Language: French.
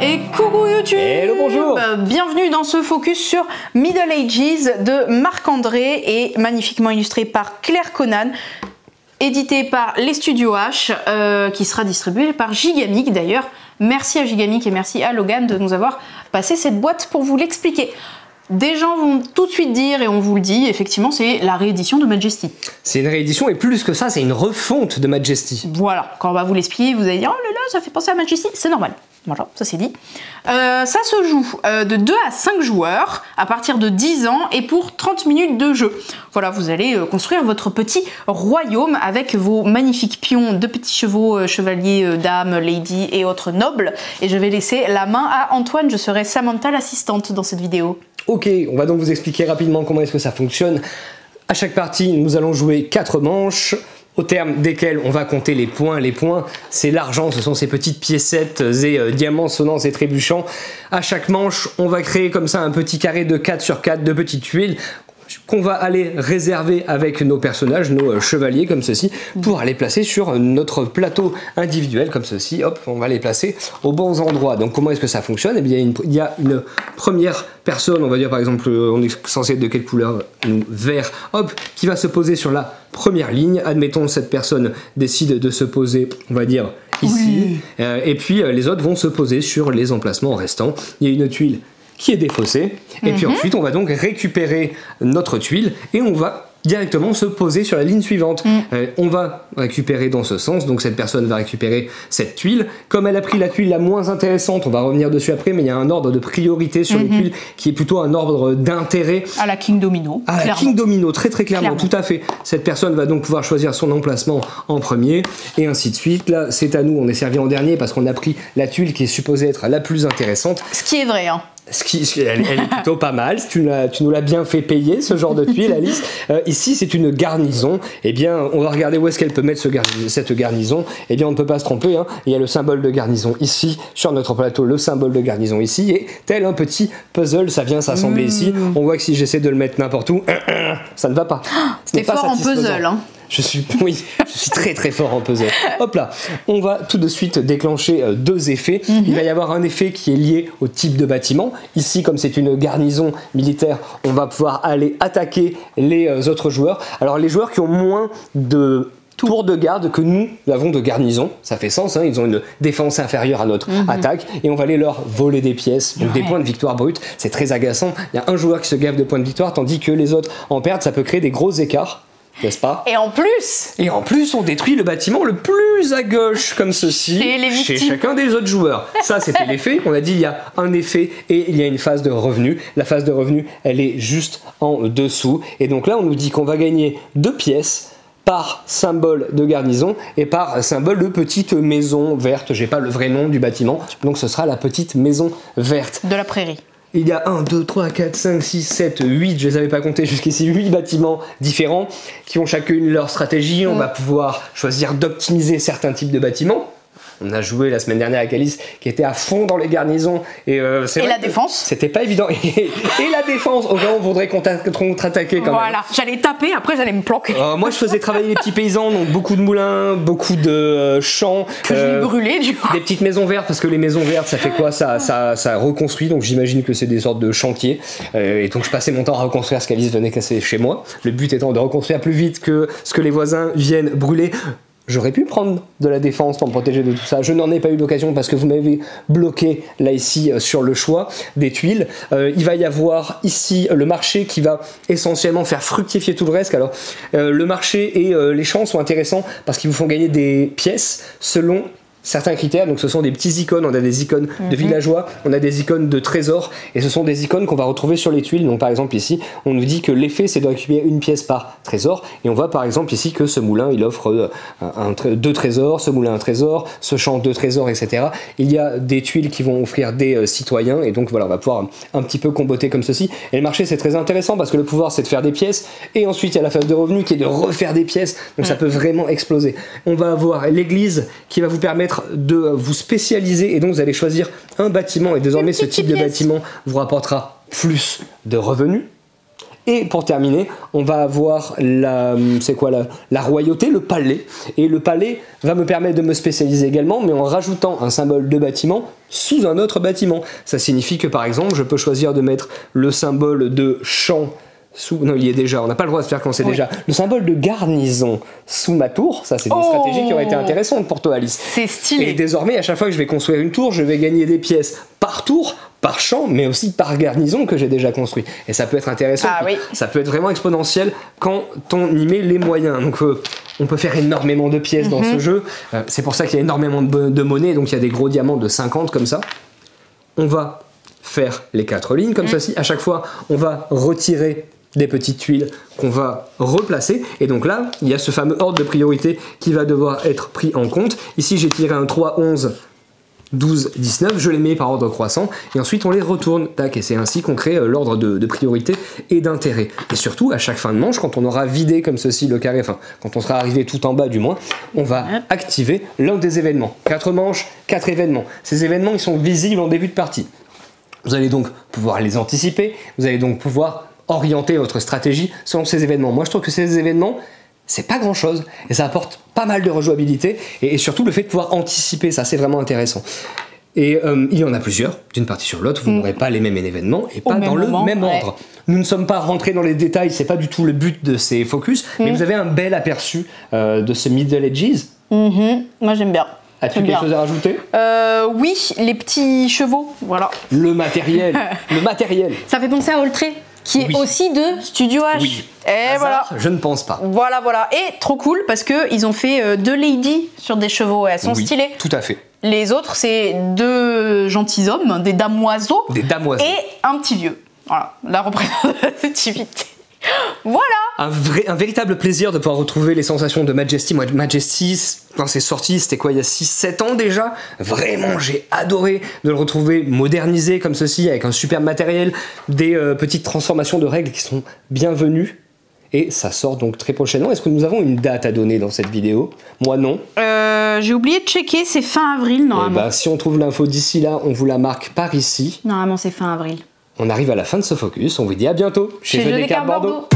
Et coucou YouTube. Hello, bonjour. Bienvenue dans ce focus sur Middle Ages de Marc-André et magnifiquement illustré par Claire Conan, édité par les Studios H, qui sera distribué par Gigamic d'ailleurs. Merci à Gigamic et merci à Logan de nous avoir passé cette boîte pour vous l'expliquer. Des gens vont tout de suite dire, et on vous le dit, effectivement, c'est la réédition de Majesty. C'est une réédition, et plus que ça, c'est une refonte de Majesty. Voilà, quand on va vous l'expliquer, vous allez dire, oh là là, ça fait penser à Majesty, c'est normal. Voilà, ça c'est dit. Ça se joue de 2 à 5 joueurs, à partir de 10 ans, et pour 30 minutes de jeu. Voilà, vous allez construire votre petit royaume avec vos magnifiques pions de petits chevaux, chevaliers, dames, ladies et autres nobles. Et je vais laisser la main à Antoine, je serai Samantha l'assistante dans cette vidéo. Ok, on va donc vous expliquer rapidement comment est-ce que ça fonctionne. À chaque partie, nous allons jouer 4 manches, au terme desquelles on va compter les points. Les points, c'est l'argent, ce sont ces petites piécettes et diamants sonnants et trébuchants. À chaque manche, on va créer comme ça un petit carré de 4 sur 4 de petites tuiles qu'on va aller réserver avec nos personnages, nos chevaliers comme ceci, pour aller placer sur notre plateau individuel comme ceci. Hop, on va les placer aux bons endroits. Donc comment est-ce que ça fonctionne? Eh bien, il y a une première personne, on va dire par exemple, on est censé être de quelle couleur? Vert, hop, qui va se poser sur la première ligne. Admettons, cette personne décide de se poser, on va dire, ici. Oui. Et puis les autres vont se poser sur les emplacements restants. Il y a une tuile qui est défaussé, et puis ensuite on va donc récupérer notre tuile et on va directement se poser sur la ligne suivante. On va récupérer dans ce sens, donc cette personne va récupérer cette tuile. Comme elle a pris la tuile la moins intéressante, on va revenir dessus après, mais il y a un ordre de priorité sur les tuiles qui est plutôt un ordre d'intérêt. À la King Domino. À la King Domino, très clairement, tout à fait. Cette personne va donc pouvoir choisir son emplacement en premier, et ainsi de suite. Là, c'est à nous, on est servi en dernier parce qu'on a pris la tuile qui est supposée être la plus intéressante. Ce qui est vrai, hein. Elle est plutôt pas mal, tu nous l'as bien fait payer ce genre de tuile, Alice. Ici c'est une garnison, eh bien on va regarder où est-ce qu'elle peut mettre cette garnison. Eh bien on ne peut pas se tromper, hein. Il y a le symbole de garnison ici, sur notre plateau le symbole de garnison ici, et tel un petit puzzle ça vient s'assembler ici. On voit que si j'essaie de le mettre n'importe où, ça ne va pas. T'es fort en puzzle, hein. Je suis très fort en puzzle. Hop là, on va tout de suite déclencher 2 effets. Il va y avoir un effet qui est lié au type de bâtiment. Ici, comme c'est une garnison militaire, on va pouvoir aller attaquer les autres joueurs. Alors les joueurs qui ont moins de tours de garde que nous avons de garnison, ça fait sens, hein, ils ont une défense inférieure à notre attaque, et on va aller leur voler des pièces, donc des points de victoire brut. C'est très agaçant. Il y a un joueur qui se gave de points de victoire, tandis que les autres en perdent. Ça peut créer des gros écarts. N'est-ce pas? Et en plus, on détruit le bâtiment le plus à gauche, comme ceci, chez chacun des autres joueurs. Ça, c'était l'effet. On a dit il y a un effet et il y a une phase de revenu. La phase de revenu, elle est juste en dessous. Et donc là, on nous dit qu'on va gagner 2 pièces par symbole de garnison et par symbole de petite maison verte. J'ai pas le vrai nom du bâtiment, donc ce sera la petite maison verte. De la prairie. Il y a 1, 2, 3, 4, 5, 6, 7, 8, je les avais pas comptés jusqu'ici, 8 bâtiments différents qui ont chacune leur stratégie. On va pouvoir choisir d'optimiser certains types de bâtiments. On a joué la semaine dernière avec Alice qui était à fond dans les garnisons. Et la défense. C'était pas évident. Et la défense, au cas où on voudrait contre-attaquer quand même. Voilà, j'allais taper, après j'allais me planquer. Moi je faisais travailler les petits paysans, donc beaucoup de moulins, beaucoup de champs. Que j'ai brûlé du coup. Des petites maisons vertes, parce que les maisons vertes ça fait quoi? Ça reconstruit, donc j'imagine que c'est des sortes de chantiers. Et donc je passais mon temps à reconstruire ce qu'Alice venait casser chez moi. Le but étant de reconstruire plus vite que ce que les voisins viennent brûler. J'aurais pu prendre de la défense pour me protéger de tout ça. Je n'en ai pas eu l'occasion parce que vous m'avez bloqué là ici sur le choix des tuiles. Il va y avoir ici le marché qui va essentiellement faire fructifier tout le reste. Alors le marché et les champs sont intéressants parce qu'ils vous font gagner des pièces selon certains critères. Donc ce sont des petits icônes, on a des icônes de villageois, on a des icônes de trésors, et ce sont des icônes qu'on va retrouver sur les tuiles. Donc par exemple ici, on nous dit que l'effet c'est de récupérer une pièce par trésor, et on voit par exemple ici que ce moulin il offre 2 trésors, ce moulin un trésor, ce champ 2 trésors, etc. Il y a des tuiles qui vont offrir des citoyens, et donc voilà, on va pouvoir un petit peu comboter comme ceci. Et le marché c'est très intéressant parce que le pouvoir c'est de faire des pièces, et ensuite il y a la phase de revenu qui est de refaire des pièces, donc ça peut vraiment exploser. On va avoir l'église qui va vous permettre de vous spécialiser, et donc vous allez choisir un bâtiment, et désormais ce type de bâtiment vous rapportera plus de revenus. Et pour terminer, on va avoir la royauté, le palais. Et le palais va me permettre de me spécialiser également, mais en rajoutant un symbole de bâtiment sous un autre bâtiment. Ça signifie que par exemple, je peux choisir de mettre le symbole de champ non, il y est déjà, on n'a pas le droit de faire quand c'est déjà. Le symbole de garnison sous ma tour, ça c'est une stratégie qui aurait été intéressante pour toi, Alice. C'est stylé. Et désormais, à chaque fois que je vais construire une tour, je vais gagner des pièces par tour, par champ, mais aussi par garnison que j'ai déjà construit. Et ça peut être intéressant, ça peut être vraiment exponentiel quand on y met les moyens. Donc on peut faire énormément de pièces dans ce jeu. C'est pour ça qu'il y a énormément de monnaie, donc il y a des gros diamants de 50 comme ça. On va faire les 4 lignes comme ceci. À chaque fois, on va retirer des petites tuiles qu'on va replacer, et donc là il y a ce fameux ordre de priorité qui va devoir être pris en compte. Ici j'ai tiré un 3, 11, 12, 19, je les mets par ordre croissant et ensuite on les retourne, tac, et c'est ainsi qu'on crée l'ordre de priorité et d'intérêt. Et surtout à chaque fin de manche, quand on aura vidé comme ceci le carré, enfin quand on sera arrivé tout en bas du moins, on va activer l'un des événements. 4 manches, 4 événements. Ces événements ils sont visibles en début de partie. Vous allez donc pouvoir les anticiper, vous allez donc pouvoir orienter votre stratégie selon ces événements. Moi je trouve que ces événements c'est pas grand chose et ça apporte pas mal de rejouabilité et surtout le fait de pouvoir anticiper ça, c'est vraiment intéressant. Et il y en a plusieurs d'une partie sur l'autre, vous n'aurez pas les mêmes événements et pas dans le même ordre. Nous ne sommes pas rentrés dans les détails, c'est pas du tout le but de ces focus, mais vous avez un bel aperçu de ce Middle Ages. Moi j'aime bien. As-tu quelque chose à rajouter? Oui, les petits chevaux, voilà. Le matériel, le matériel. Ça fait penser à Oltré, qui est aussi de Studio H. Oui. Et voilà. Je ne pense pas. Voilà, voilà. Et trop cool parce que ils ont fait 2 ladies sur des chevaux. Elles sont stylées. Tout à fait. Les autres, c'est 2 gentilshommes, des damoiseaux. Des damoiseaux. Et un petit vieux. Voilà, la représentativité. Voilà. Un véritable plaisir de pouvoir retrouver les sensations de Majesty. Moi, Majesty, quand c'est sorti, c'était quoi, il y a 6-7 ans déjà? Vraiment, j'ai adoré de le retrouver modernisé comme ceci, avec un super matériel, des petites transformations de règles qui sont bienvenues. Et ça sort donc très prochainement. Est-ce que nous avons une date à donner dans cette vidéo? Moi, non. J'ai oublié de checker, c'est fin avril, normalement. Et bah, si on trouve l'info d'ici là, on vous la marque par ici. Normalement, c'est fin avril. On arrive à la fin de ce focus, on vous dit à bientôt chez Jeux des Cartes Bordeaux.